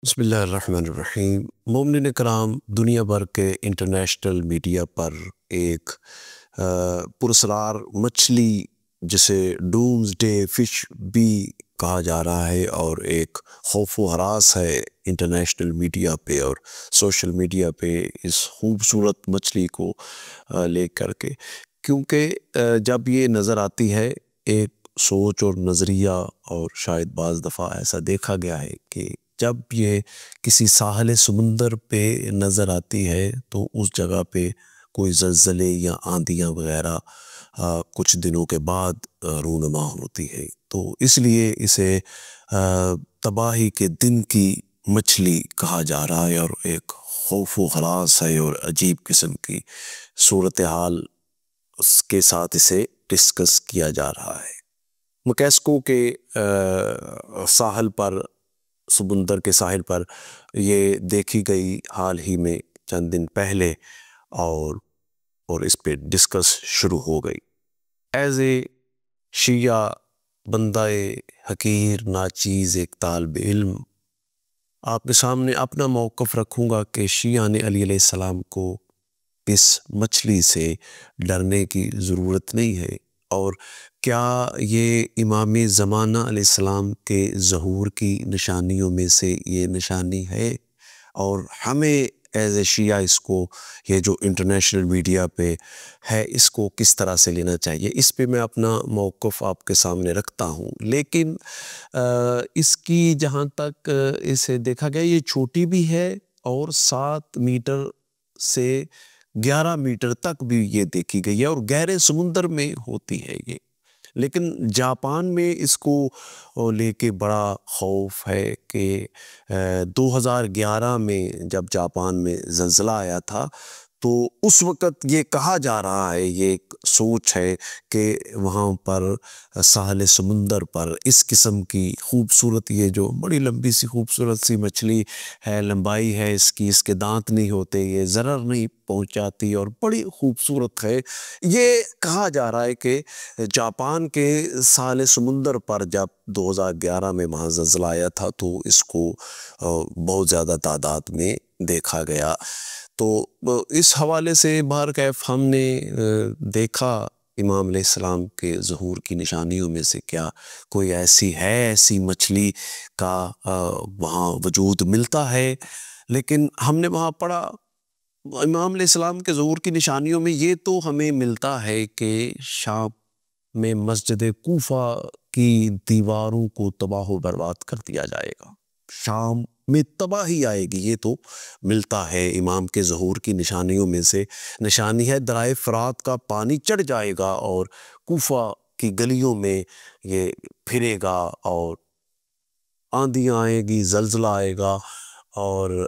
بسم اللہ الرحمن الرحیم۔ مومنین کرام، دنیا بھر کے انٹرنیشنل میڈیا پر ایک پراسرار مچھلی جسے ڈومز ڈے فش بھی کہا جا رہا ہے اور ایک خوف و ہراس ہے انٹرنیشنل میڈیا پہ اور سوشل میڈیا پہ اس خوبصورت مچھلی کو لے کر کے، کیونکہ جب یہ نظر آتی ہے ایک سوچ اور نظریہ، اور شاید بعض دفعہ ایسا دیکھا گیا ہے کہ جب یہ کسی ساحل سمندر پہ نظر آتی ہے تو اس جگہ پہ کوئی زلزلے یا آندیاں وغیرہ کچھ دنوں کے بعد رونما ہوتی ہے، تو اس لیے اسے تباہی کے دن کی مچھلی کہا جا رہا ہے اور ایک خوف و ہراس ہے اور عجیب قسم کی صورتحال اس کے ساتھ اسے ڈسکس کیا جا رہا ہے۔ مکیسکو کے ساحل پر، سمندر کے ساحل پر یہ دیکھی گئی حال ہی میں چند دن پہلے، اور اس پہ ڈسکس شروع ہو گئی۔ ایز اے شیعہ بندہ حقیر ناچیز ایک طالب علم، آپ کے سامنے اپنا موقف رکھوں گا کہ شیعہ نے علی علیہ السلام کو اس مچھلی سے ڈرنے کی ضرورت نہیں ہے، اور کیا یہ امام زمانہ علیہ السلام کے ظہور کی نشانیوں میں سے یہ نشانی ہے، اور ہمیں ایز اے شیعہ اس کو، یہ جو انٹرنیشنل میڈیا پہ ہے، اس کو کس طرح سے لینا چاہیے، اس پہ میں اپنا موقف آپ کے سامنے رکھتا ہوں۔ لیکن اس کی جہاں تک اسے دیکھا گیا، یہ چھوٹی بھی ہے اور 7 میٹر سے 11 میٹر تک بھی یہ دیکھی گئی ہے اور گہرے سمندر میں ہوتی ہے یہ، لیکن جاپان میں اس کو لے کے بڑا خوف ہے کہ 2011 میں جب جاپان میں زلزلہ آیا تھا تو اس وقت یہ کہا جا رہا ہے، یہ ایک سوچ ہے کہ وہاں پر ساحل سمندر پر اس قسم کی خوبصورت، یہ جو بڑی لمبی سی خوبصورت سی مچھلی ہے، لمبائی ہے اس کی، اس کے دانت نہیں ہوتے، یہ ضرر نہیں پہنچاتی اور بڑی خوبصورت ہے، یہ کہا جا رہا ہے کہ جاپان کے ساحل سمندر پر جب 2011 میں وہاں زلزلہ آیا تھا تو اس کو بہت زیادہ تعداد میں دیکھا گیا۔ تو اس حوالے سے بہرکیف ہم نے دیکھا امام علیہ السلام کے ظہور کی نشانیوں میں سے کیا کوئی ایسی مچھلی کا وہاں وجود ملتا ہے، لیکن ہم نے وہاں پڑھا امام علیہ السلام کے ظہور کی نشانیوں میں یہ تو ہمیں ملتا ہے کہ شام میں مسجد کوفہ کی دیواروں کو تباہ و برباد کر دیا جائے گا، شام میں تباہی آئے گی، یہ تو ملتا ہے امام کے ظہور کی نشانیوں میں سے۔ نشانی ہے درائے فرات کا پانی چڑھ جائے گا اور کوفہ کی گلیوں میں یہ پھرے گا اور آندیاں آئے گی، زلزلہ آئے گا اور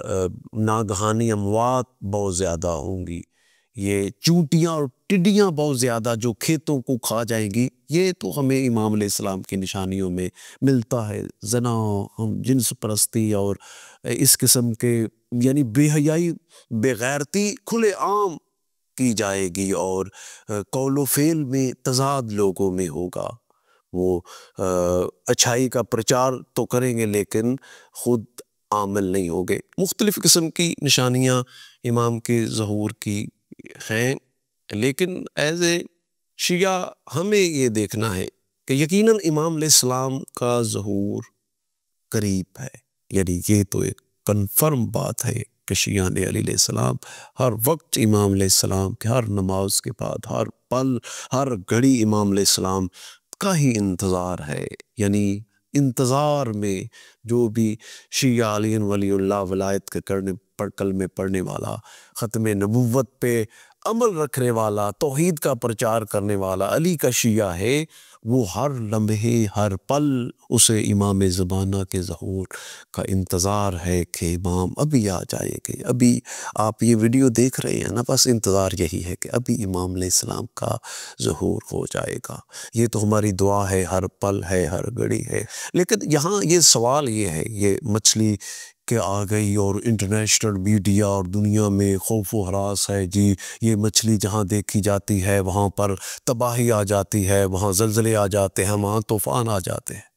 ناگہانی اموات بہت زیادہ ہوں گی، یہ چونٹیاں اور ٹڈیاں بہت زیادہ جو کھیتوں کو کھا جائیں گی، یہ تو ہمیں امام علیہ السلام کی نشانیوں میں ملتا ہے۔ زنا، جنس پرستی اور اس قسم کے یعنی بے حیائی، بے غیرتی کھلے عام کی جائے گی، اور قول و فعل میں تضاد لوگوں میں ہوگا، وہ اچھائی کا پرچار تو کریں گے لیکن خود عامل نہیں ہوگے۔ مختلف قسم کی نشانیاں امام کے ظہور کی ہیں، لیکن ایز اے شیعہ ہمیں یہ دیکھنا ہے کہ یقیناً امام علیہ السلام کا ظہور قریب ہے، یعنی یہ تو ایک کنفرم بات ہے کہ شیعہ نے علی علیہ السلام ہر وقت امام علیہ السلام کے ہر نماز کے بعد، ہر پل، ہر گھڑی امام علیہ السلام کا ہی انتظار ہے، یعنی انتظار میں جو بھی شیعہ علی ولی اللہ ولایت کے کلمے پڑھنے والا، ختم نبوت پہ عمل رکھنے والا، توحید کا پرچار کرنے والا علی کا شیعہ ہے، وہ ہر لمحے ہر پل اسے امام زمانہ کے ظہور کا انتظار ہے کہ امام ابھی آ جائے گے، ابھی آپ یہ ویڈیو دیکھ رہے ہیں نا، بس انتظار یہی ہے کہ ابھی امام علیہ السلام کا ظہور ہو جائے گا، یہ تو ہماری دعا ہے، ہر پل ہے، ہر گھڑی ہے۔ لیکن یہاں یہ سوال یہ ہے، یہ مچھلی کہ آ گئی اور انٹرنیشنل میڈیا اور دنیا میں خوف و ہراس ہے، جی یہ مچھلی جہاں دیکھی جاتی ہے وہاں پر تباہی آ جاتی ہے، وہاں زلزلے آ جاتے ہیں، وہاں طوفان آ جاتے ہیں۔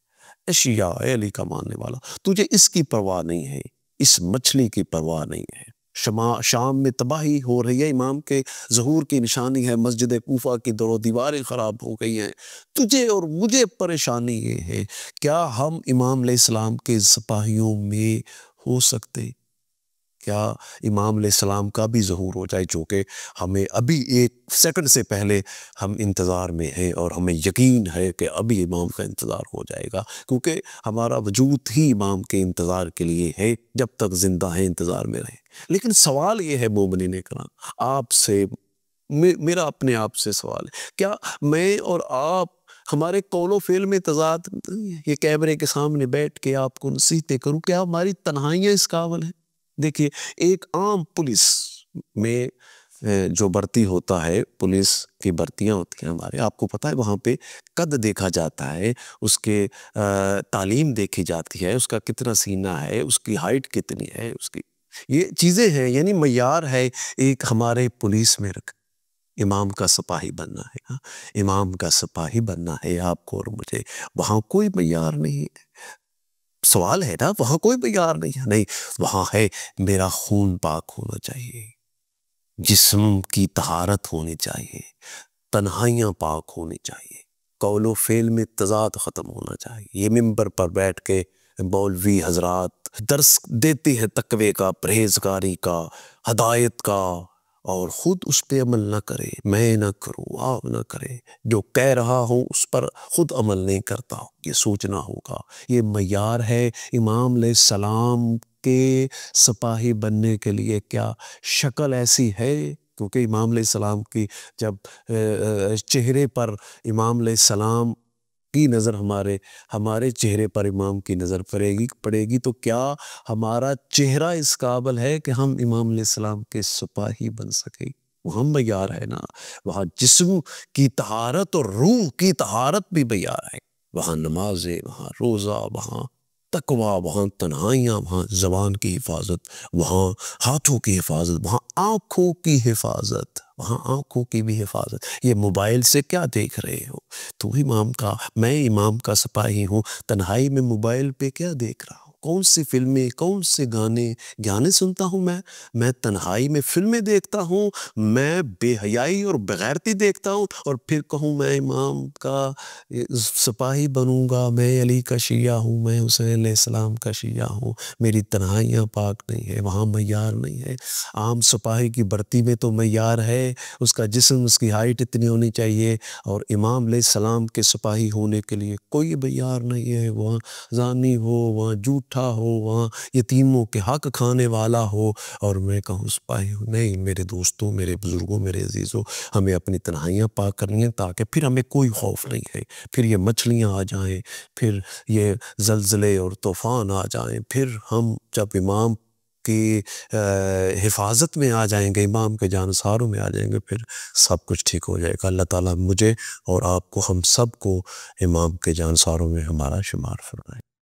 اے شیعہ، اے علی کا ماننے والا، تجھے اس کی پرواہ نہیں ہے اس مچھلی کی پرواہ نہیں ہے۔ شام میں تباہی ہو رہی ہے، امام کے ظہور کی نشانی ہے، مسجد کوفہ کی در و دیواریں خراب ہو گئی ہیں۔ تجھے اور مجھے پریشانی یہ ہے، کیا ہم امام علیہ السلام کے سپاہیوں میں ہو سکتے؟ کیا امام علیہ السلام کا بھی ظہور ہو جائے، جو کہ ہمیں ابھی ایک سیکنڈ سے پہلے ہم انتظار میں ہیں، اور ہمیں یقین ہے کہ ابھی امام کا انتظار ہو جائے گا، کیونکہ ہمارا وجود ہی امام کے انتظار کے لیے ہے، جب تک زندہ ہے انتظار میں رہے۔ لیکن سوال یہ ہے مومنین کرام، آپ سے، میرا اپنے آپ سے سوال ہے، کیا میں اور آپ، ہمارے قول و فعل میں تضاد؟ یہ کیمرے کے سامنے بیٹھ کے آپ کو نصیحتیں کروں، کیا ہماری تنہائیاں اس قابل ہیں؟ دیکھیے، ایک عام پولیس میں جو بھرتی ہوتا ہے، پولیس کی بھرتیاں ہوتی ہیں ہمارے، آپ کو پتہ ہے وہاں پہ قد دیکھا جاتا ہے، اس کے تعلیم دیکھی جاتی ہے، اس کا کتنا سینہ ہے، اس کی ہائٹ کتنی ہے، اس کی یہ چیزیں ہیں، یعنی معیار ہے ایک ہمارے پولیس میں رکھ۔ امام کا سپاہی بننا ہے، امام کا سپاہی بننا ہے آپ کو اور مجھے، وہاں کوئی معیار نہیں ہے۔ سوال ہے نا، وہاں کوئی معیار نہیں ہے، نہیں، وہاں ہے میرا خون پاک ہونا چاہیے، جسم کی طہارت ہونی چاہیے، تنہائیاں پاک ہونی چاہیے، قول و فعل میں تضاد ختم ہونا چاہیے۔ یہ ممبر پر بیٹھ کے مولوی حضرات درس دیتے ہیں تقوی کا، پرہیزگاری کا، ہدایت کا، اور خود اس پہ عمل نہ کرے، میں نہ کروں، آپ نہ کرے، جو کہہ رہا ہوں اس پر خود عمل نہیں کرتا، یہ سوچنا ہوگا۔ یہ معیار ہے امام علیہ السلام کے سپاہی بننے کے لیے، کیا شکل ایسی ہے؟ کیونکہ امام علیہ السلام کی جب چہرے پر امام علیہ السلام کی نظر ہمارے چہرے پر امام کی نظر پڑے گی تو کیا ہمارا چہرہ اس قابل ہے کہ ہم امام علیہ السلام کے سپاہی بن سکیں؟ وہاں معیار ہے نا، وہاں جسم کی طہارت اور روح کی طہارت بھی معیار ہے، وہاں نمازیں، وہاں روزہ، وہاں تقوی، وہاں تنہائیاں، وہاں زبان کی حفاظت، وہاں ہاتھوں کی حفاظت، وہاں آنکھوں کی حفاظت، وہاں آنکھوں کی بھی حفاظت۔ یہ موبائل سے کیا دیکھ رہے ہو؟ تو امام کا، میں امام کا سپاہی ہوں، تنہائی میں موبائل پہ کیا دیکھ رہا ہوں؟ کون سی فلمیں، کون سے گانے سنتا ہوں میں تنہائی میں فلمیں دیکھتا ہوں، میں بے حیائی اور بغیرتی دیکھتا ہوں، اور پھر کہوں میں امام کا سپاہی بنوں گا، میں علی کا شیعہ ہوں، میں حسین علیہ السلام کا شیعہ ہوں، میری تنہائیاں پاک نہیں ہے، وہاں معیار نہیں ہے۔ عام سپاہی کی بھرتی میں تو معیار ہے، اس کا جسم، اس کی ہائٹ اتنی ہونی چاہیے، اور امام علیہ السلام کے سپاہی ہونے کے لیے کوئی معیار نہیں ہے، وہاں زانی ہو، وہاں جھوٹا ہو، وہاں یتیموں کے حق کھانے والا ہو، اور میں کہوں سپاہی ہوں۔ نہیں میرے دوستوں، میرے بزرگوں، میرے عزیزوں، ہمیں اپنی تنہائیاں پاک کرنی ہیں، تاکہ پھر ہمیں کوئی خوف نہیں ہے، پھر یہ مچھلیاں آ جائیں، پھر یہ زلزلے اور طوفان آ جائیں، پھر ہم جب امام کی حفاظت میں آ جائیں گے، امام کے جانثاروں میں آ جائیں گے، پھر سب کچھ ٹھیک ہو جائے گا۔ اللہ تعالیٰ مجھے اور آپ کو، ہم سب کو امام کے جانثاروں میں ہمارا شمار فرمائے۔